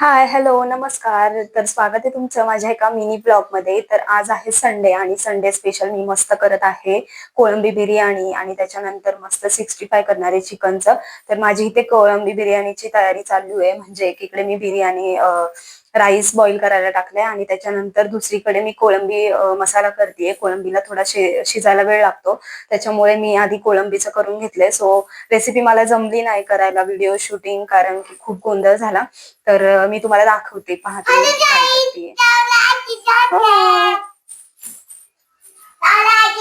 हाय, hello, नमस्कार. तर स्वागत आहे तुमचं माझ्या एका मिनी ब्लॉगमध्ये. तर आज आहे संडे आणि संडे स्पेशल मी मस्त करत आहे कोळंबी बिर्याणी आणि त्याच्यानंतर मस्त 65 करणार आहे चिकनचं. तर माझी इथे कोळंबी बिर्याणीची तयारी चालू आहे. म्हणजे एकीकडे मी बिर्याणी राईस बॉईल करायला टाकलाय आणि त्याच्यानंतर दुसरीकडे मी कोळंबी मसाला करतेय. कोळंबीला थोडा शिजायला वेळ लागतो, त्याच्यामुळे मी आधी कोळंबीचं करून घेतलंय. सो रेसिपी मला जमली नाही करायला व्हिडिओ शूटिंग, कारण की खूप गोंधळ झाला. तर मी तुम्हाला दाखवते, पाहते मी काय करतेय. हो.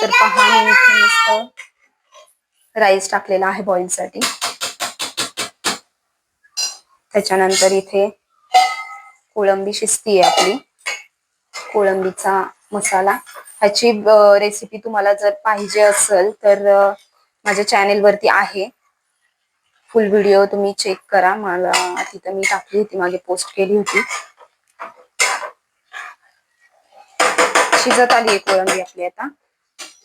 तर पहा, मी इथे मस्त राईस टाकलेला आहे बॉईल साठी. त्याच्यानंतर इथे कोळंबी शिजतीये आपली. कोळंबीचा मसाला, ह्याची रेसिपी तुम्हाला जर पाहिजे असेल तर माझ्या चॅनेल वरती आहे. फुल व्हिडिओ तुम्ही चेक करा. मला तिथं मी टाकली होती, मागे पोस्ट केली होती. शिजत आली आहे कोळंबी आपली. आता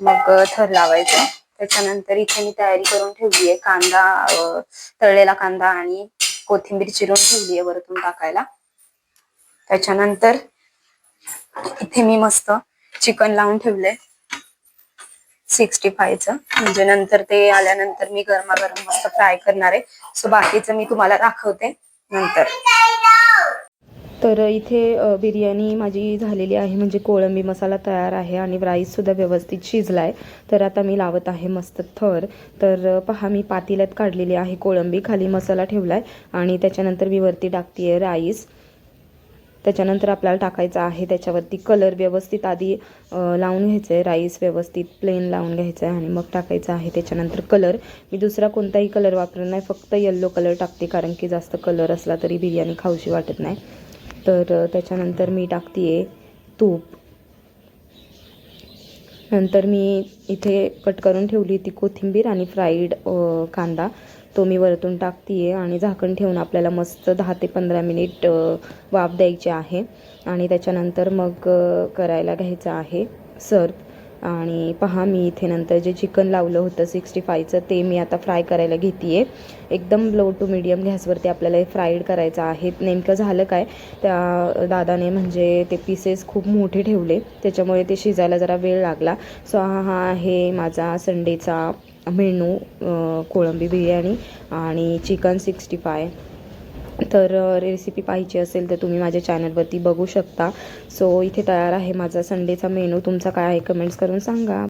मग थर लावायचं. त्याच्यानंतर इथे मी तयारी करून ठेवली आहे. कांदा, तळलेला कांदा आणि कोथिंबीर चिरून ठेवली आहे वरतून टाकायला. त्याच्यानंतर इथे मी मस्त चिकन लावून ठेवलंय 65चं, म्हणजे नंतर ते आल्यानंतर मी गरमागरम मस्त फ्राय करणार आहे. सो बाकीचं मी तुम्हाला दाखवते नंतर. तर इथे बिर्याणी माझी झालेली आहे, म्हणजे कोळंबी मसाला तयार आहे आणि राईससुद्धा व्यवस्थित शिजलाय. तर आता मी लावत आहे मस्त थर. तर पहा, मी पातेल्यात काढलेली आहे कोळंबी, खाली मसाला ठेवलाय आणि त्याच्यानंतर मी वरती टाकते राईस. त्याच्यानंतर आपल्याला टाकायचं आहे त्याच्यावरती कलर. व्यवस्थित आधी लावून घ्यायचं आहे राईस, व्यवस्थित प्लेन लावून घ्यायचं आहे आणि मग टाकायचं आहे त्याच्यानंतर कलर. मी दुसरा कोणताही कलर वापरत नाही, फक्त येल्लो कलर टाकते, कारण की जास्त कलर असला तरी बिर्याणी खाऊशी वाटत नाही. तर त्याच्यानंतर मी टाकते तूप. नंतर मी इथे कट करून ठेवली ती कोथिंबीर आणि फ्राईड कांदा, तो मी वरतून टाकते आणि झाकण ठेवून आपल्याला मस्त 10 ते 15 मिनिट वाफ द्यायची आहे. आणि त्याच्यानंतर मग करायला घ्यायचं आहे सर्व. आणि पहा, मी इथे नंतर जे चिकन लावलं होतं 65चं ते मी आता फ्राय करायला घेते. एकदम लो टू मीडियम गॅसवरती आपल्याला हे फ्राईड करायचं आहे. नेमकं झालं काय, त्या दादाने म्हणजे ते पीसेस खूप मोठे ठेवले, त्याच्यामुळे ते शिजायला जरा वेळ लागला. सो हा आहे माझा संडेचा मेनू, कोळंबी बिर्याणी आणि चिकन 65. तर रेसिपी पाहिजे असेल तर तुम्ही माझ्या चॅनलवरती बघू शकता. सो इथे तयार आहे माझा संडेचा मेनू. तुमचा काय आहे कमेंट्स करून सांगा.